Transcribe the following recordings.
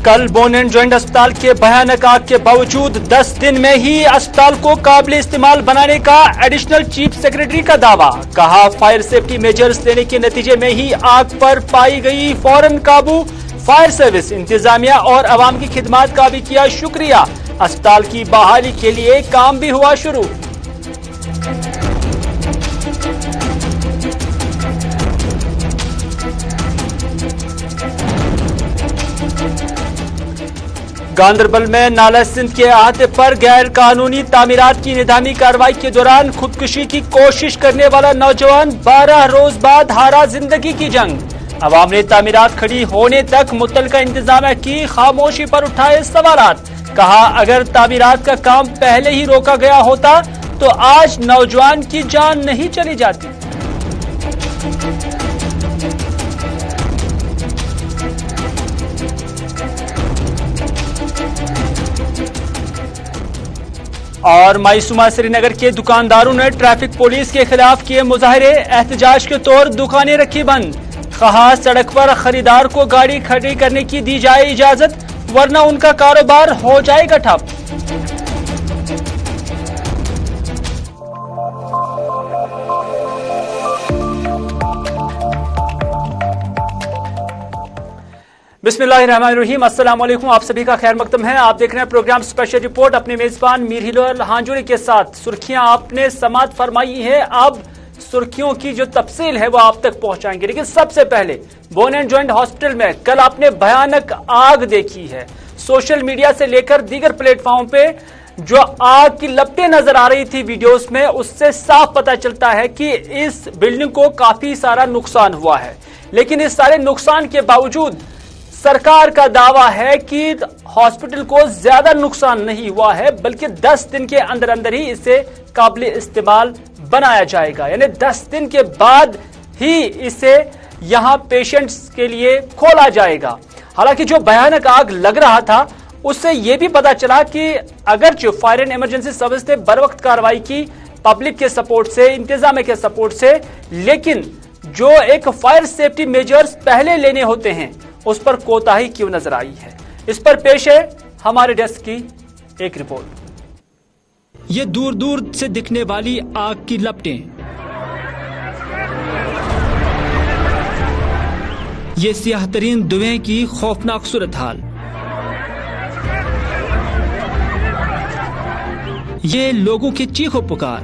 कल bone and joint अस्पताल के भयानक आग के बावजूद 10 दिन में ही अस्पताल को काबिल इस्तेमाल बनाने का एडिशनल चीफ सेक्रेटरी का दावा। कहा, फायर सेफ्टी मेजर्स लेने के नतीजे में ही आग पर पाई गई फौरन काबू। फायर सर्विस, इंतजामिया और अवाम की खिदमत का भी किया शुक्रिया। अस्पताल की बहाली के लिए काम भी हुआ शुरू। गांदरबल में नाला सिंध के अहाते पर गैर कानूनी तामीरात की निदामी कार्रवाई के दौरान खुदकुशी की कोशिश करने वाला नौजवान 12 रोज बाद हारा जिंदगी की जंग। अवाम ने तामीरात खड़ी होने तक मुतलका इंतजामिया की खामोशी पर उठाए सवालात। कहा, अगर तामीरात का काम पहले ही रोका गया होता तो आज नौजवान की जान नहीं चली जाती। और मायूसुमा श्रीनगर के दुकानदारों ने ट्रैफिक पुलिस के खिलाफ किए मुजाहरे। एहतजाज के तौर दुकानें रखी बंद। कहा, सड़क पर खरीदार को गाड़ी खड़ी करने की दी जाए इजाजत, वरना उनका कारोबार हो जाएगा ठप। बिस्मिल्लाहिर्रहमानिर्रहीम, अस्सलाम वालेकुम। आप सभी का खैर मकदम है। आप देख रहे हैं प्रोग्राम स्पेशल रिपोर्ट अपने मेजबान मीर हिलाल हांजुरी के साथ। सुर्खियां आपने समात फरमाई है, अब सुर्खियों की जो तफसील है वो आप तक पहुंचाएंगे। लेकिन सबसे पहले बोन एंड जॉइंट हॉस्पिटल में कल आपने भयानक आग देखी है। सोशल मीडिया से लेकर दीगर प्लेटफॉर्म पे जो आग की लपटें नजर आ रही थी वीडियोस में, उससे साफ पता चलता है कि इस बिल्डिंग को काफी सारा नुकसान हुआ है। लेकिन इस सारे नुकसान के बावजूद सरकार का दावा है कि हॉस्पिटल को ज्यादा नुकसान नहीं हुआ है, बल्कि 10 दिन के अंदर अंदर ही इसे काबिल इस्तेमाल बनाया जाएगा। यानी 10 दिन के बाद ही इसे यहां पेशेंट्स के लिए खोला जाएगा। हालांकि जो भयानक आग लग रहा था उससे यह भी पता चला कि अगर जो फायर एंड इमरजेंसी सर्विस ने बर वक्त कार्रवाई की पब्लिक के सपोर्ट से, इंतजाम के सपोर्ट से, लेकिन जो एक फायर सेफ्टी मेजर्स पहले लेने होते हैं उस पर कोताही क्यों नजर आई है। इस पर पेश है हमारे डेस्क की एक रिपोर्ट। ये दूर दूर से दिखने वाली आग की लपटें, ये सियाहतरीन धुएं की खौफनाक सूरत हाल, ये लोगों की चीखों पुकार,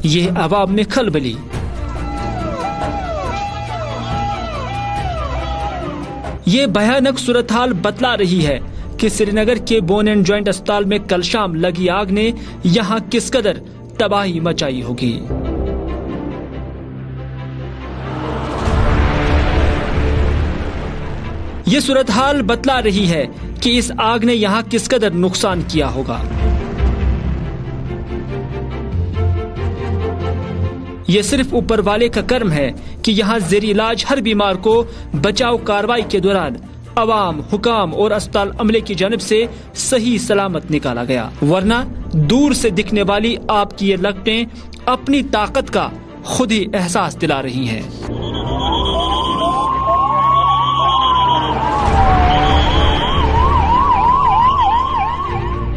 ये अवाम में खलबली, ये भयानक सूरत हाल बतला रही है कि श्रीनगर के बोन एंड जॉइंट अस्पताल में कल शाम लगी आग ने यहां किस कदर तबाही मचाई होगी। ये सूरत हाल बतला रही है कि इस आग ने यहां किस कदर नुकसान किया होगा। ये सिर्फ ऊपर वाले का कर्म है कि यहाँ जेर इलाज हर बीमार को बचाव कार्रवाई के दौरान अवाम, हुकाम और अस्पताल अमले की जानिब से सही सलामत निकाला गया, वरना दूर से दिखने वाली आपकी ये लपटें अपनी ताकत का खुद ही एहसास दिला रही हैं।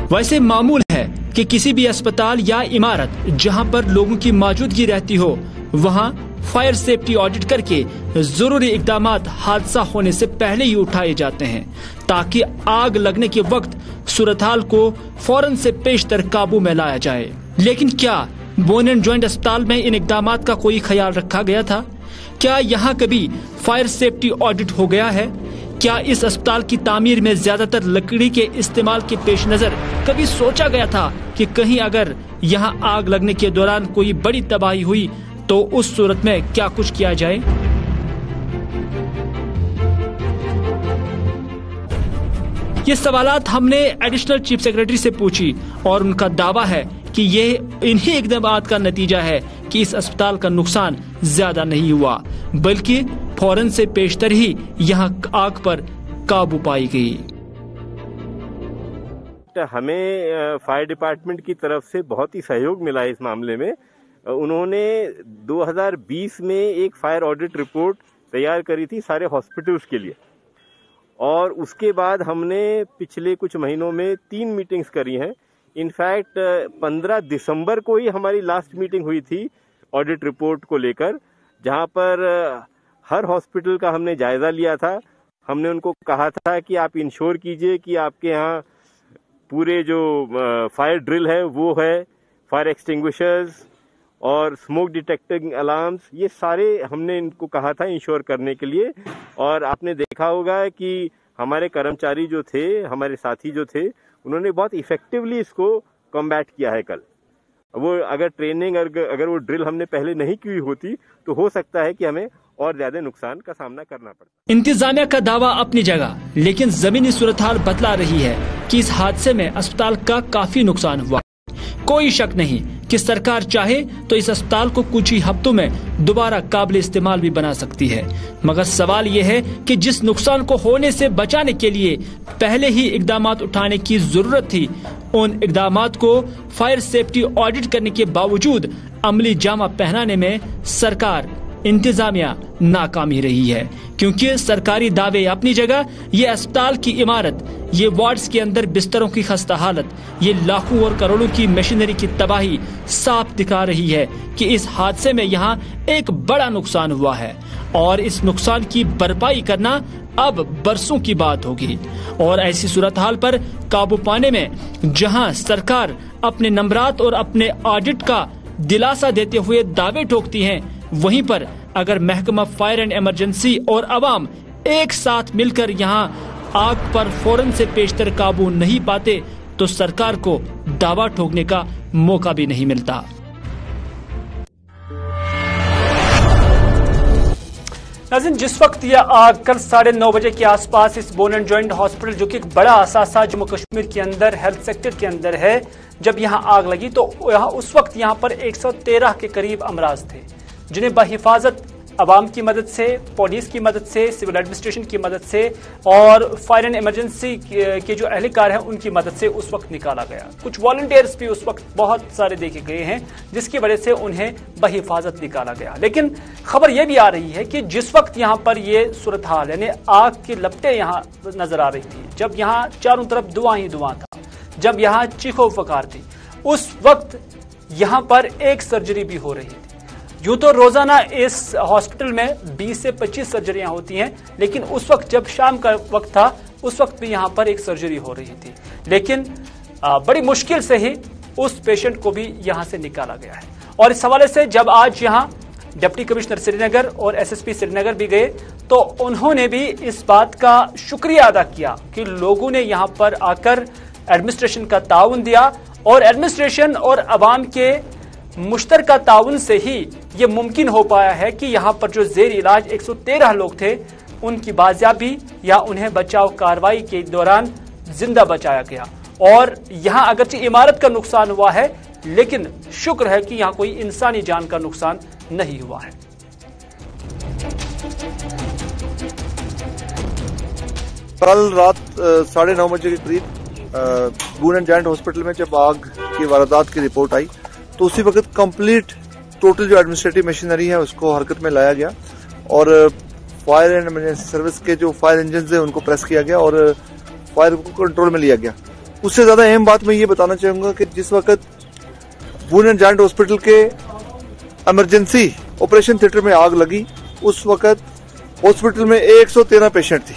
वैसे मामूल है कि किसी भी अस्पताल या इमारत जहां पर लोगों की मौजूदगी रहती हो, वहां फायर सेफ्टी ऑडिट करके जरूरी इकदामात हादसा होने से पहले ही उठाए जाते हैं, ताकि आग लगने के वक्त सूरत हाल को फौरन से पेशतर काबू में लाया जाए। लेकिन क्या बोन एंड जॉइंट अस्पताल में इन इकदामात का कोई ख्याल रखा गया था? क्या यहाँ कभी फायर सेफ्टी ऑडिट हो गया है? क्या इस अस्पताल की तामीर में ज्यादातर लकड़ी के इस्तेमाल के पेश नजर कभी सोचा गया था कि कहीं अगर यहाँ आग लगने के दौरान कोई बड़ी तबाही हुई तो उस सूरत में क्या कुछ किया जाए? ये सवालात हमने एडिशनल चीफ सेक्रेटरी से पूछी और उनका दावा है कि ये इन्हीं इक़दामात का नतीजा है कि इस अस्पताल का नुकसान ज्यादा नहीं हुआ, बल्कि फौरन से पेशतर ही यहाँ आग पर काबू पाई गई। हमें फायर डिपार्टमेंट की तरफ से बहुत ही सहयोग मिला इस मामले में। उन्होंने 2020 में एक फायर ऑडिट रिपोर्ट तैयार करी थी सारे हॉस्पिटल्स के लिए। और उसके बाद हमने पिछले कुछ महीनों में 3 मीटिंग्स करी हैं। इनफैक्ट 15 दिसंबर को ही हमारी लास्ट मीटिंग हुई थी ऑडिट रिपोर्ट को लेकर, जहां पर हर हॉस्पिटल का हमने जायजा लिया था। हमने उनको कहा था कि आप इंश्योर कीजिए कि आपके यहाँ पूरे जो फायर ड्रिल है वो है, फायर एक्सटिंग्विशर्स और स्मोक डिटेक्टिंग अलार्म्स, ये सारे हमने इनको कहा था इंश्योर करने के लिए। और आपने देखा होगा कि हमारे कर्मचारी जो थे, हमारे साथी जो थे, उन्होंने बहुत इफेक्टिवली इसको कॉम्बैट किया है। कल वो अगर ट्रेनिंग अगर वो ड्रिल हमने पहले नहीं की होती तो हो सकता है कि हमें और ज्यादा नुकसान का सामना करना पड़ता। इंतजामिया का दावा अपनी जगह, लेकिन जमीनी सूरत हाल बतला रही है कि इस हादसे में अस्पताल का काफी नुकसान हुआ। कोई शक नहीं कि सरकार चाहे तो इस अस्पताल को कुछ ही हफ्तों में दोबारा काबिल इस्तेमाल भी बना सकती है, मगर सवाल ये है कि जिस नुकसान को होने से बचाने के लिए पहले ही इकदाम उठाने की जरूरत थी, उन इकदाम को फायर सेफ्टी ऑडिट करने के बावजूद अमली जामा पहनाने में सरकार इंतजामिया नाकाम ही रही है। क्योंकि सरकारी दावे अपनी जगह, ये अस्पताल की इमारत, ये वार्ड्स के अंदर बिस्तरों की खस्ता हालत, ये लाखों और करोड़ों की मशीनरी की तबाही साफ दिखा रही है कि इस हादसे में यहाँ एक बड़ा नुकसान हुआ है और इस नुकसान की भरपाई करना अब बरसों की बात होगी। और ऐसी सूरत हाल पर काबू पाने में जहाँ सरकार अपने नंबरात और अपने ऑडिट का दिलासा देते हुए दावे ठोकती हैं, वहीं पर अगर महकमा फायर एंड इमरजेंसी और अवाम एक साथ मिलकर यहां आग पर फौरन से पेशतर काबू नहीं पाते तो सरकार को दावा ठोकने का मौका भी नहीं मिलता। नाज़रीन, जिस वक्त यह आग कल 9:30 बजे के आसपास इस बोन एंड जॉइंट हॉस्पिटल, जो कि एक बड़ा असासा जम्मू कश्मीर के अंदर हेल्थ सेक्टर के अंदर है, जब यहां आग लगी तो उस वक्त यहां पर 113 के करीब अमराज थे, जिन्हें बहिफाजत अवाम की मदद से, पुलिस की मदद से, सिविल एडमिनिस्ट्रेशन की मदद से और फायर एंड इमरजेंसी के जो एहलकार हैं उनकी मदद से उस वक्त निकाला गया। कुछ वॉलंटियर्स भी उस वक्त बहुत सारे देखे गए हैं, जिसकी वजह से उन्हें बहिफाजत निकाला गया। लेकिन खबर यह भी आ रही है कि जिस वक्त यहाँ पर ये सूरत हाल, यानी आग की लपटें यहाँ नजर आ रही थी, जब यहाँ चारों तरफ धुआं ही धुआं था, जब यहाँ चीखो पुकार थी, उस वक्त यहाँ पर एक सर्जरी भी हो रही थी। यूं तो रोजाना इस हॉस्पिटल में 20 से 25 सर्जरियां होती हैं, लेकिन उस वक्त जब शाम का वक्त था, उस वक्त भी यहां पर एक सर्जरी हो रही थी। लेकिन बड़ी मुश्किल से ही उस पेशेंट को भी यहां से निकाला गया है। और इस हवाले से जब आज यहां डिप्टी कमिश्नर श्रीनगर और एसएसपी श्रीनगर भी गए, तो उन्होंने भी इस बात का शुक्रिया अदा किया कि लोगों ने यहां पर आकर एडमिनिस्ट्रेशन का ताउन दिया, और एडमिनिस्ट्रेशन और अवाम के मुश्तरका ताउन से ही ये मुमकिन हो पाया है कि यहाँ पर जो जेर इलाज 113 लोग थे, उनकी बाजियाबी या उन्हें बचाव कार्रवाई के दौरान जिंदा बचाया गया। और यहाँ अगरचे इमारत का नुकसान हुआ है, लेकिन शुक्र है कि यहाँ कोई इंसानी जान का नुकसान नहीं हुआ है। कल रात 9:30 बजे के करीब बोन एंड जॉइंट हॉस्पिटल में जब आग की वारदात की रिपोर्ट आई, तो उसी वक्त कंप्लीट टोटल जो एडमिनिस्ट्रेटिव मशीनरी है उसको हरकत में लाया गया और फायर एंड इमरजेंसी सर्विस के जो फायर इंजन है उनको प्रेस किया गया और फायर को कंट्रोल में लिया गया। उससे ज्यादा अहम बात मैं ये बताना चाहूंगा कि जिस वक्त बोन एंड जॉइंट हॉस्पिटल के इमरजेंसी ऑपरेशन थिएटर में आग लगी, उस वक्त हॉस्पिटल में 113 पेशेंट थी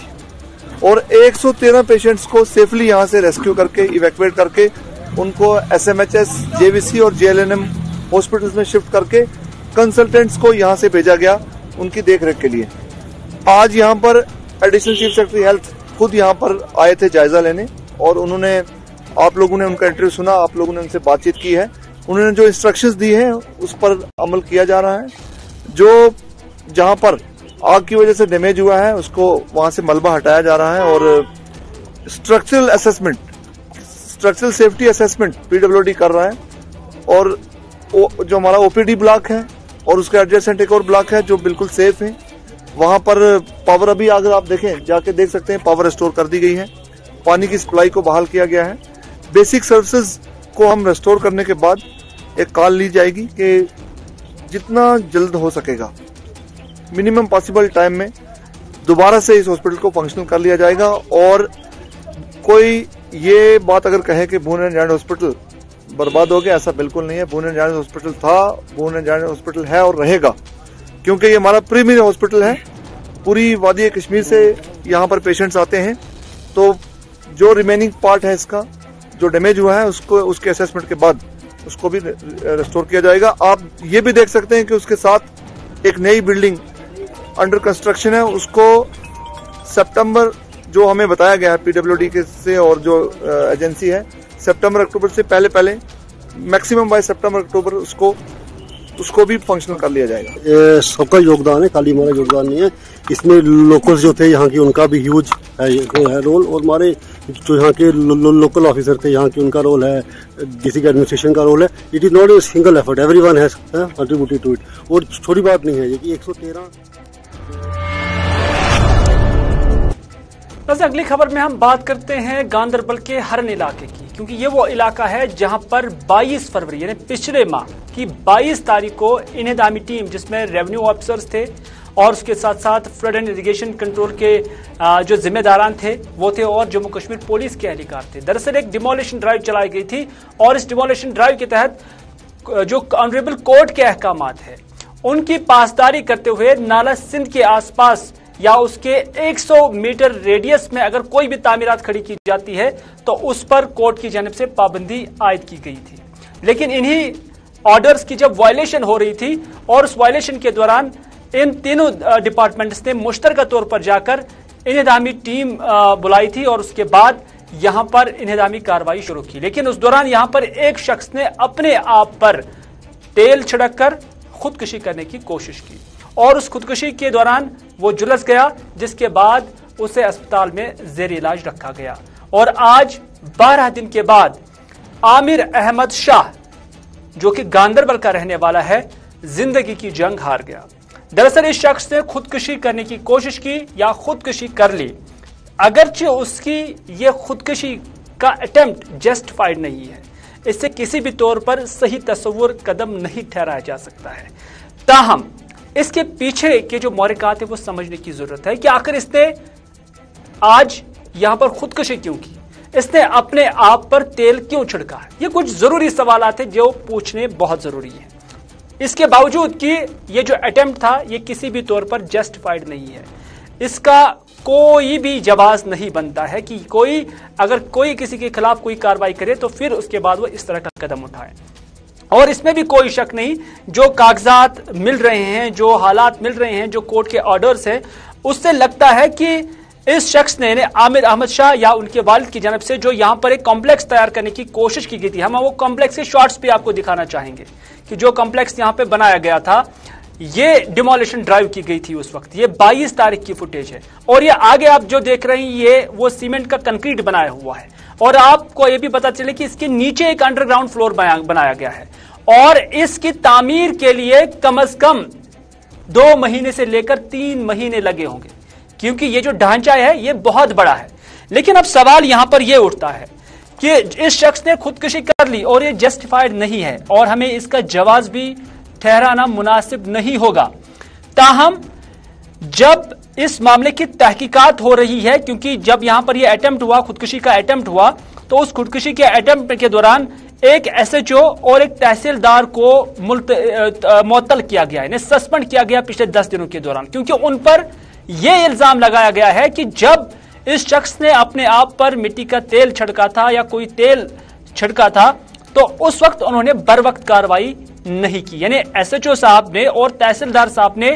और 113 पेशेंट्स को सेफली यहाँ से रेस्क्यू करके, इवैक्यूएट करके उनको एसएमएचएस, जेवीसी और जेएलएनएम हॉस्पिटल्स में शिफ्ट करके कंसल्टेंट्स को यहाँ से भेजा गया उनकी देखरेख के लिए। आज यहाँ पर एडिशनल चीफ सेक्रेटरी हेल्थ खुद यहाँ पर आए थे जायजा लेने और उन्होंने, आप लोगों ने उनका इंटरव्यू सुना, आप लोगों ने उनसे बातचीत की है, उन्होंने जो इंस्ट्रक्शंस दी हैं उस पर अमल किया जा रहा है। जो जहाँ पर आग की वजह से डैमेज हुआ है उसको वहां से मलबा हटाया जा रहा है और structural assessment, structural safety assessment PWD कर रहा है। और जो हमारा ओपीडी ब्लॉक है और उसके एडजेसेंट एक और ब्लॉक है जो बिल्कुल सेफ है, वहां पर पावर अभी अगर आप देखें, जाके देख सकते हैं, पावर रिस्टोर कर दी गई है, पानी की सप्लाई को बहाल किया गया है। बेसिक सर्विसेज को हम रिस्टोर करने के बाद एक कॉल ली जाएगी कि जितना जल्द हो सकेगा मिनिमम पॉसिबल टाइम में दोबारा से इस हॉस्पिटल को फंक्शनल कर लिया जाएगा। और कोई ये बात अगर कहे कि बून एंड जॉइंट हॉस्पिटल बर्बाद हो गया, ऐसा बिल्कुल नहीं है। बून एंड जॉइंट हॉस्पिटल था, बून एंड जॉइंट हॉस्पिटल है और रहेगा, क्योंकि ये हमारा प्रीमियर हॉस्पिटल है। पूरी वादी कश्मीर से यहाँ पर पेशेंट्स आते हैं, तो जो रिमेनिंग पार्ट है इसका, जो डैमेज हुआ है, उसको उसके असेसमेंट के बाद उसको भी रेस्टोर किया जाएगा। आप ये भी देख सकते हैं कि उसके साथ एक नई बिल्डिंग अंडर कंस्ट्रक्शन है। उसको सितंबर, जो हमें बताया गया है पीडब्ल्यूडी के से और जो एजेंसी है, सितंबर अक्टूबर से पहले मैक्सिमम बाय सितंबर अक्टूबर उसको भी फंक्शनल कर लिया जाएगा। ये सबका योगदान है, खाली हमारा योगदान नहीं है। इसमें लोकल्स जो थे यहाँ के, उनका भी ह्यूज है रोल, और हमारे जो यहाँ के लोकल ऑफिसर थे यहाँ के, उनका रोल है, डीसी के एडमिनिस्ट्रेशन का रोल है। It is not a single effort, everyone has contributed to it. और छोटी बात नहीं है ये कि 113। अगली खबर में हम बात करते हैं गांदरबल के हरन इलाके की, क्योंकि ये वो इलाका है जहां पर 22 फरवरी यानी पिछले माह की 22 तारीख को इन्हेदामी टीम, जिसमें रेवेन्यू ऑफिसर्स थे और उसके साथ साथ फ्लड एंड इरिगेशन कंट्रोल के जो जिम्मेदारान थे वो थे, और जम्मू कश्मीर पुलिस के एहलकार थे। दरअसल एक डिमोलिशन ड्राइव चलाई गई थी, और इस डिमोलिशन ड्राइव के तहत जो ऑनरेबल कोर्ट के अहकामात है उनकी पासदारी करते हुए नाला सिंध के आसपास या उसके 100 मीटर रेडियस में अगर कोई भी तामीरात खड़ी की जाती है तो उस पर कोर्ट की जानिब से पाबंदी आयद की गई थी। लेकिन इन्हीं ऑर्डर्स की जब वायलेशन हो रही थी और उस वायलेशन के दौरान इन तीनों डिपार्टमेंट्स ने मुश्तरका तौर पर जाकर इन्हेदामी टीम बुलाई थी और उसके बाद यहां पर इन्हेदामी कार्रवाई शुरू की। लेकिन उस दौरान यहां पर एक शख्स ने अपने आप पर तेल छिड़ककर खुदकुशी करने की कोशिश की और उस खुदकुशी के दौरान वो झुलस गया, जिसके बाद उसे अस्पताल में जेर इलाज रखा गया। और आज 12 दिन के बाद आमिर अहमद शाह, जो कि गांदरबल का रहने वाला है, जिंदगी की जंग हार गया। दरअसल इस शख्स ने खुदकुशी करने की कोशिश की या खुदकुशी कर ली, अगरचे उसकी ये खुदकुशी का अटेम्प्ट जस्टिफाइड नहीं है, इससे किसी भी तौर पर सही तस्वुर कदम नहीं ठहराया जा सकता है। ताहम इसके पीछे के जो मोहरिकात है वो समझने की जरूरत है कि आखिर इसने आज यहां पर खुदकुशी क्यों की, इसने अपने आप पर तेल क्यों छिड़का है। ये कुछ जरूरी सवालात हैं जो पूछने बहुत जरूरी है। इसके बावजूद कि ये जो अटेम्प्ट था ये किसी भी तौर पर जस्टिफाइड नहीं है, इसका कोई भी जवाब नहीं बनता है कि कोई अगर कोई किसी के खिलाफ कोई कार्रवाई करे तो फिर उसके बाद वो इस तरह का कदम उठाए। और इसमें भी कोई शक नहीं, जो कागजात मिल रहे हैं, जो हालात मिल रहे हैं, जो कोर्ट के ऑर्डर्स हैं, उससे लगता है कि इस शख्स ने आमिर अहमद शाह या उनके वालिद की जानब से जो यहां पर एक कॉम्प्लेक्स तैयार करने की कोशिश की गई थी, हम वो कॉम्प्लेक्स के शॉर्ट्स भी आपको दिखाना चाहेंगे कि जो कॉम्प्लेक्स यहां पे बनाया गया था, ये डिमोलिशन ड्राइव की गई थी उस वक्त। ये 22 तारीख की फुटेज है और ये आगे आप जो देख रहे हैं ये वो सीमेंट का कंक्रीट बनाया हुआ है। और आपको ये भी पता चले कि इसके नीचे एक अंडरग्राउंड फ्लोर बनाया गया है और इसकी तामीर के लिए कम से कम 2 महीने से लेकर 3 महीने लगे होंगे, क्योंकि ये जो ढांचा है ये बहुत बड़ा है। लेकिन अब सवाल यहां पर यह उठता है कि इस शख्स ने खुदकुशी कर ली और ये जस्टिफाइड नहीं है और हमें इसका जवाब भी ठहराना मुनासिब नहीं होगा। ताहम जब इस मामले की तहकीकात हो रही है, क्योंकि जब यहां पर यह अटेम्प्ट हुआ, खुदकुशी का अटेम्प्ट हुआ, तो उस खुदकुशी के अटेम्प्ट के दौरान एक एसएचओ और एक तहसीलदार को मुअत्तल किया गया, यानी सस्पेंड किया गया पिछले 10 दिनों के दौरान, क्योंकि उन पर यह इल्जाम लगाया गया है कि जब इस शख्स ने अपने आप पर मिट्टी का तेल छिड़का था या कोई तेल छिड़का था तो उस वक्त उन्होंने बर वक्त कार्रवाई नहीं की, यानी एसएचओ साहब ने और तहसीलदार साहब ने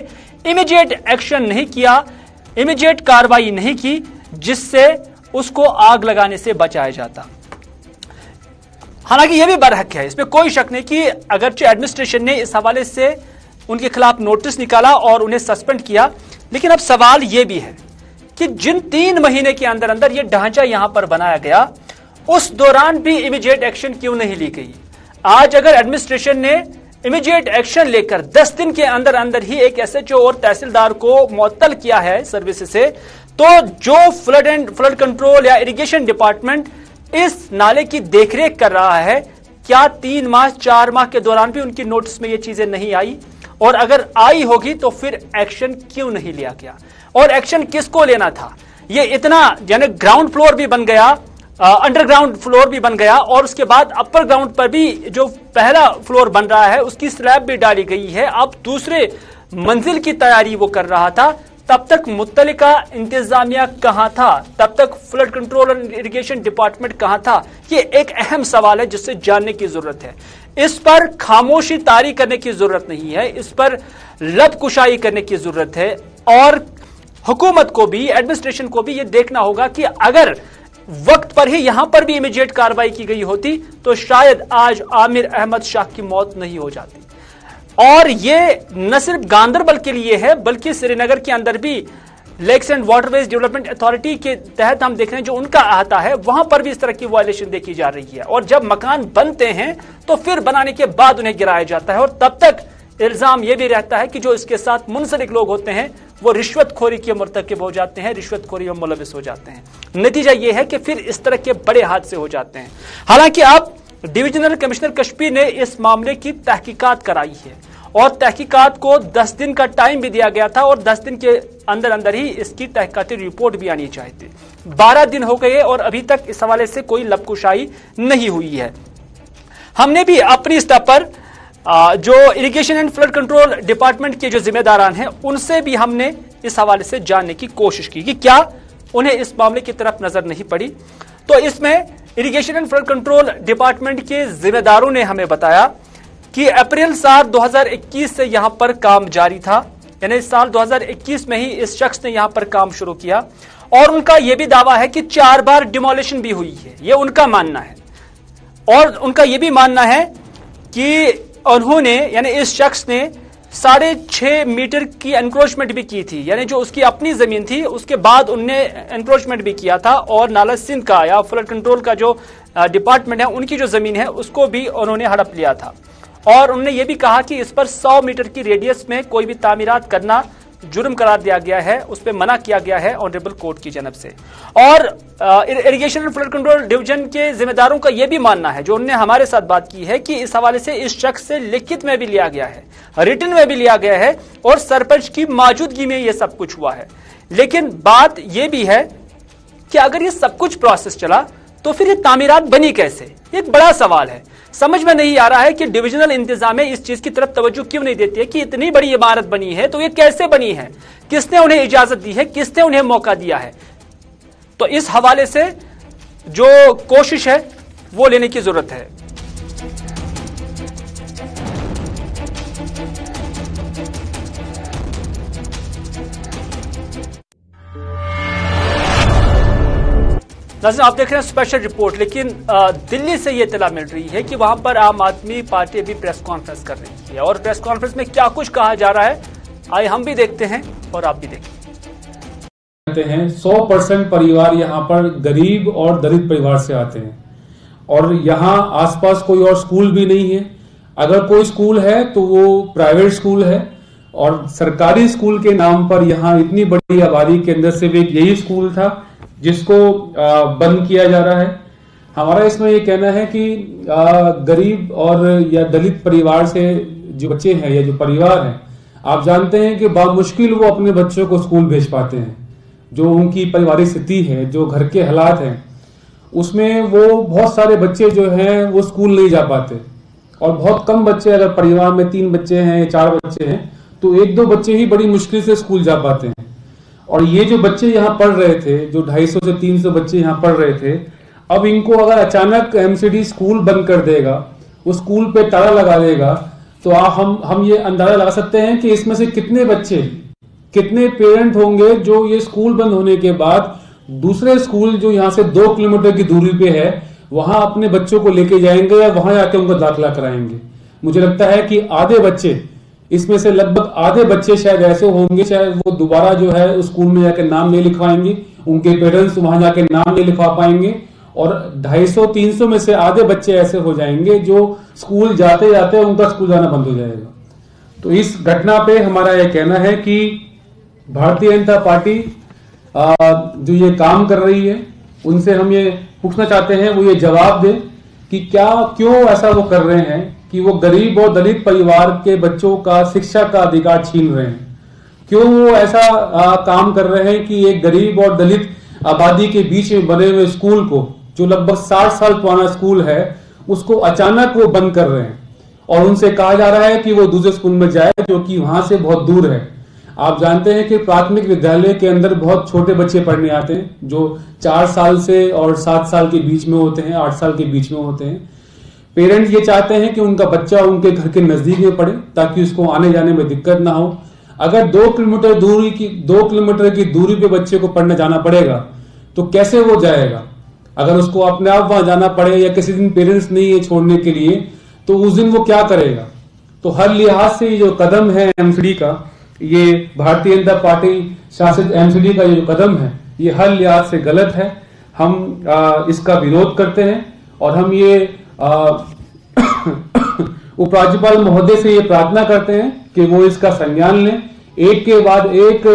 इमीडिएट एक्शन नहीं किया, इमीडिएट कार्रवाई नहीं की, जिससे उसको आग लगाने से बचाया जाता। हालांकि यह भी बरहक है, इसमें कोई शक नहीं कि अगरचे एडमिनिस्ट्रेशन ने इस हवाले से उनके खिलाफ नोटिस निकाला और उन्हें सस्पेंड किया, लेकिन अब सवाल यह भी है कि जिन 3 महीने के अंदर अंदर यह ढांचा यहां पर बनाया गया, उस दौरान भी इमीडिएट एक्शन क्यों नहीं ली गई। आज अगर एडमिनिस्ट्रेशन ने इमीडिएट एक्शन लेकर 10 दिन के अंदर अंदर ही एक एसएचओ और तहसीलदार को मुअत्तल किया है सर्विस से, तो जो फ्लड कंट्रोल या इरिगेशन डिपार्टमेंट इस नाले की देखरेख कर रहा है, क्या 3 माह 4 माह के दौरान भी उनकी नोटिस में ये चीजें नहीं आई और अगर आई होगी तो फिर एक्शन क्यों नहीं लिया गया, और एक्शन किसको लेना था। ये इतना यानी ग्राउंड फ्लोर भी बन गया, अंडरग्राउंड फ्लोर भी बन गया, और उसके बाद अपर ग्राउंड पर भी जो पहला फ्लोर बन रहा है उसकी स्लैब भी डाली गई है। अब दूसरे मंजिल की तैयारी वो कर रहा था। तब तक मुत्तलिका इंतजामिया कहां था, तब तक फ्लड कंट्रोल और इरिगेशन डिपार्टमेंट कहां था। ये एक अहम सवाल है जिससे जानने की जरूरत है। इस पर खामोशी तारी करने की जरूरत नहीं है, इस पर लबकुशाई करने की जरूरत है, और हुकूमत को भी, एडमिनिस्ट्रेशन को भी ये देखना होगा कि अगर वक्त पर ही यहां पर भी इमीडिएट कार्रवाई की गई होती तो शायद आज आमिर अहमद शाह की मौत नहीं हो जाती। और ये न सिर्फ गांदरबल के लिए है बल्कि श्रीनगर के अंदर भी lakes and waterways development authority के तहत हम देख रहे हैं जो उनका अहाता है, वहां पर भी इस तरह की वायलेशन देखी जा रही है। और जब मकान बनते हैं तो फिर बनाने के बाद उन्हें गिराया जाता है, और तब तक इल्जाम यह भी रहता है कि जो इसके साथ मुंसलिक लोग होते हैं वो रिश्वतखोरी के मुर्तकिब हो जाते हैं, रिश्वतखोरी में मुलविस हो जाते हैं। नतीजा यह है कि फिर इस तरह के बड़े हादसे हो जाते हैं। हालांकि अब डिविजनल कमिश्नर कश्मीर ने इस मामले की तहकीकात कराई है, और तहकीकात को 10 दिन का टाइम भी दिया गया था, और 10 दिन के अंदर अंदर ही इसकी तहकीकाती रिपोर्ट भी आनी चाहिए थी। 12 दिन हो गए और अभी तक इस हवाले से कोई लबकुशाई नहीं हुई है। हमने भी अपनी स्तर पर जो irrigation and flood control department के जो जिम्मेदारान हैं उनसे भी हमने इस हवाले से जानने की कोशिश की कि क्या उन्हें इस मामले की तरफ नजर नहीं पड़ी। तो इसमें irrigation and flood control department के जिम्मेदारों ने हमें बताया कि अप्रैल साल 2021 से यहां पर काम जारी था, यानी साल 2021 में ही इस शख्स ने यहां पर काम शुरू किया, और उनका यह भी दावा है कि 4 बार डिमोलिशन भी हुई है, यह उनका मानना है। और उनका यह भी मानना है कि उन्होंने यानी इस शख्स ने 6.5 मीटर की एनक्रोचमेंट भी की थी, यानी जो उसकी अपनी जमीन थी उसके बाद उनने एनक्रोचमेंट भी किया था, और नाला सिंध का या फ्लड कंट्रोल का जो डिपार्टमेंट है उनकी जो जमीन है उसको भी उन्होंने हड़प लिया था। और उन्होंने ये भी कहा कि इस पर 100 मीटर की रेडियस में कोई भी तामीरात करना जुर्म करार दिया गया है, उस पर मना किया गया है ऑनरेबल कोर्ट की जानब से। और irrigation and flood control division के जिम्मेदारों का यह भी मानना है, जो उन्होंने हमारे साथ बात की है, कि इस हवाले से इस शख्स से लिखित में भी लिया गया है, रिटन में भी लिया गया है, और सरपंच की मौजूदगी में यह सब कुछ हुआ है। लेकिन बात यह भी है कि अगर ये सब कुछ प्रोसेस चला तो फिर ये तामीरात बनी कैसे, एक बड़ा सवाल है। समझ में नहीं आ रहा है कि डिविजनल इंतजामिया इस चीज की तरफ तवज्जो क्यों नहीं देती है कि इतनी बड़ी इमारत बनी है तो ये कैसे बनी है, किसने उन्हें इजाजत दी है, किसने उन्हें मौका दिया है। तो इस हवाले से जो कोशिश है वो लेने की जरूरत है। नाज़रीन, आप देख रहे हैं स्पेशल रिपोर्ट। लेकिन दिल्ली से ये इत्तला मिल रही है कि वहां पर आम आदमी पार्टी भी प्रेस कॉन्फ्रेंस कर रही है, और प्रेस कॉन्फ्रेंस में क्या कुछ कहा जा रहा है आइए हम भी देखते हैं और आप भी देखें। 100% परिवार यहाँ पर गरीब और दलित परिवार से आते हैं, और यहाँ आसपास कोई और स्कूल भी नहीं है। अगर कोई स्कूल है तो वो प्राइवेट स्कूल है, और सरकारी स्कूल के नाम पर यहाँ इतनी बड़ी आबादी के अंदर सिर्फ एक यही स्कूल था जिसको बंद किया जा रहा है। हमारा इसमें ये कहना है कि गरीब और या दलित परिवार से जो बच्चे हैं या जो परिवार हैं, आप जानते हैं कि बामुश्किल वो अपने बच्चों को स्कूल भेज पाते हैं। जो उनकी पारिवारिक स्थिति है, जो घर के हालात हैं, उसमें वो बहुत सारे बच्चे जो हैं वो स्कूल नहीं जा पाते, और बहुत कम बच्चे, अगर परिवार में 3 बच्चे हैं, 4 बच्चे हैं, तो 1-2 बच्चे ही बड़ी मुश्किल से स्कूल जा पाते हैं। और ये जो बच्चे यहाँ पढ़ रहे थे, जो 250 से 300 बच्चे यहाँ पढ़ रहे थे, अब इनको अगर अचानक एमसीडी स्कूल बंद कर देगा, उस स्कूल पे ताला लगा देगा, तो हम ये अंदाजा लगा सकते हैं कि इसमें से कितने बच्चे, कितने पेरेंट होंगे जो ये स्कूल बंद होने के बाद दूसरे स्कूल जो यहाँ से 2 किलोमीटर की दूरी पे है वहां अपने बच्चों को लेके जाएंगे या वहां जाके उनका दाखिला कराएंगे। मुझे लगता है कि आधे बच्चे, इसमें से लगभग आधे बच्चे शायद ऐसे होंगे, शायद वो दोबारा जो है उस स्कूल में जाके नाम नहीं लिखवाएंगे, उनके पेरेंट्स वहां जाके नाम नहीं लिखवा पाएंगे, और 250-300 में से आधे बच्चे ऐसे हो जाएंगे जो स्कूल जाते जाते उनका स्कूल जाना बंद हो जाएगा। तो इस घटना पे हमारा यह कहना है कि भारतीय जनता पार्टी जो ये काम कर रही है, उनसे हम ये पूछना चाहते हैं, वो ये जवाब दे कि क्यों ऐसा वो कर रहे हैं कि वो गरीब और दलित परिवार के बच्चों का शिक्षा का अधिकार छीन रहे हैं। क्यों वो ऐसा काम कर रहे हैं कि एक गरीब और दलित आबादी के बीच में बने हुए स्कूल को, जो लगभग 60 साल पुराना स्कूल है, उसको अचानक वो बंद कर रहे हैं और उनसे कहा जा रहा है कि वो दूसरे स्कूल में जाए जो कि वहां से बहुत दूर है। आप जानते हैं कि प्राथमिक विद्यालय के अंदर बहुत छोटे बच्चे पढ़ने आते हैं जो 4 साल से और 7 साल के बीच में होते हैं, 8 साल के बीच में होते हैं। पेरेंट्स ये चाहते हैं कि उनका बच्चा उनके घर के नजदीक में पढ़े ताकि उसको आने जाने में दिक्कत ना हो। अगर 2 किलोमीटर की दूरी पे बच्चे को पढ़ने जाना पड़ेगा तो कैसे वो जाएगा? अगर उसको अपने आप वहां जाना पड़े या किसी दिन पेरेंट्स नहीं है छोड़ने के लिए तो उस दिन वो क्या करेगा? तो हर लिहाज से ये जो कदम है एमसीडी का, ये भारतीय जनता पार्टी शासित एमसीडी का ये जो कदम है, ये हर लिहाज से गलत है। हम इसका विरोध करते हैं और हम ये उपराज्यपाल महोदय से ये प्रार्थना करते हैं कि वो इसका संज्ञान लें। एक के बाद एक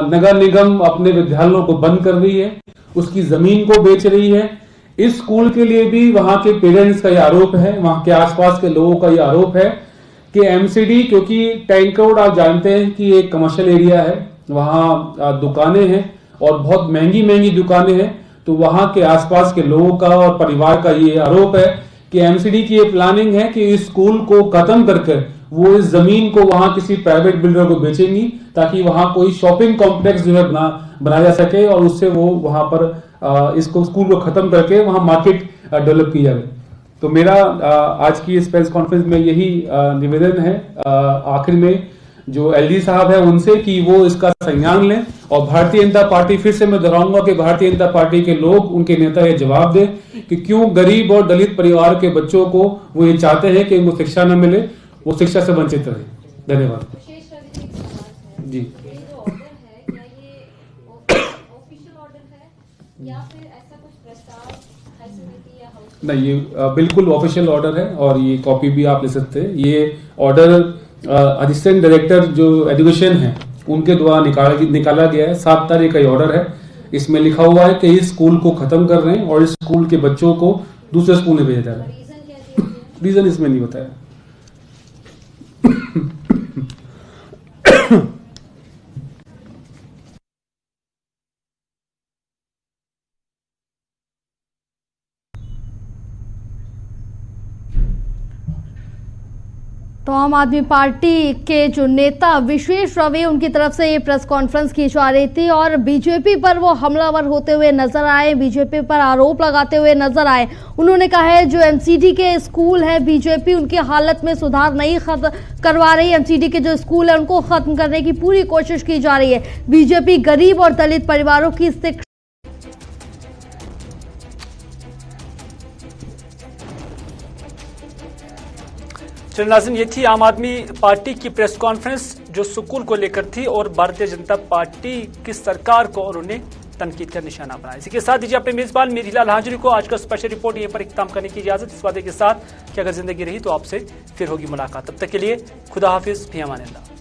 नगर निगम अपने विद्यालयों को बंद कर रही है, उसकी जमीन को बेच रही है। इस स्कूल के लिए भी वहां के पेरेंट्स का यह आरोप है, वहां के आसपास के लोगों का यह आरोप है कि एमसीडी, क्योंकि टैंक रोड आप जानते हैं कि एक कमर्शियल एरिया है, वहां दुकानें हैं और बहुत महंगी महंगी दुकानें हैं, तो वहां के आसपास के लोगों का और परिवार का ये आरोप है कि एमसीडी की ये प्लानिंग है कि इस स्कूल को खत्म करके वो इस जमीन को वहां किसी प्राइवेट बिल्डर को बेचेंगी ताकि वहां कोई शॉपिंग कॉम्प्लेक्स जो है बनाया जा सके और उससे वो वहां पर इसको स्कूल को खत्म करके वहां मार्केट डेवलप की जाए। तो मेरा आज की इस प्रेस कॉन्फ्रेंस में यही निवेदन है आखिर में जो एलडी साहब है उनसे कि वो इसका संज्ञान लें और भारतीय जनता पार्टी, फिर से मैं दोहराऊंगा कि भारतीय जनता पार्टी के लोग, उनके नेता ये जवाब दें कि क्यों गरीब और दलित परिवार के बच्चों को वो ये चाहते हैं कि उनको शिक्षा न मिले, वो शिक्षा से वंचित रहे। धन्यवाद जी। नहीं, ये बिल्कुल ऑफिशियल ऑर्डर है और ये कॉपी भी आप ले सकते हैं। ये ऑर्डर असिस्टेंट डायरेक्टर जो एजुकेशन है उनके द्वारा निकाला गया है। 7 तारीख का ये ऑर्डर है। इसमें लिखा हुआ है कि इस स्कूल को खत्म कर रहे हैं और इस स्कूल के बच्चों को दूसरे स्कूल में भेजा जा रहा है। रीजन इसमें नहीं बताया। तो आम आदमी पार्टी के जो नेता विशेष रवि, उनकी तरफ से ये प्रेस कॉन्फ्रेंस की जा रही थी और बीजेपी पर वो हमलावर होते हुए नजर आए, बीजेपी पर आरोप लगाते हुए नजर आए। उन्होंने कहा है जो एमसीडी के स्कूल है, बीजेपी उनकी हालत में सुधार नहीं करवा रही। एमसीडी के जो स्कूल है उनको खत्म करने की पूरी कोशिश की जा रही है। बीजेपी गरीब और दलित परिवारों की शिक्षा। चलिए नाज़रीन, ये थी आम आदमी पार्टी की प्रेस कॉन्फ्रेंस जो स्कूल को लेकर थी और भारतीय जनता पार्टी की सरकार को उन्होंने तनकीद का निशाना बनाया। इसी के साथ दीजिए अपने मेजबान मीरहिलाल हांजुरी को आज का स्पेशल रिपोर्ट यहीं पर इख्तिताम करने की इजाजत, इस वादे के साथ कि अगर जिंदगी रही तो आपसे फिर होगी मुलाकात। तब तक के लिए खुदा हाफिज, फी अमान अल्लाह।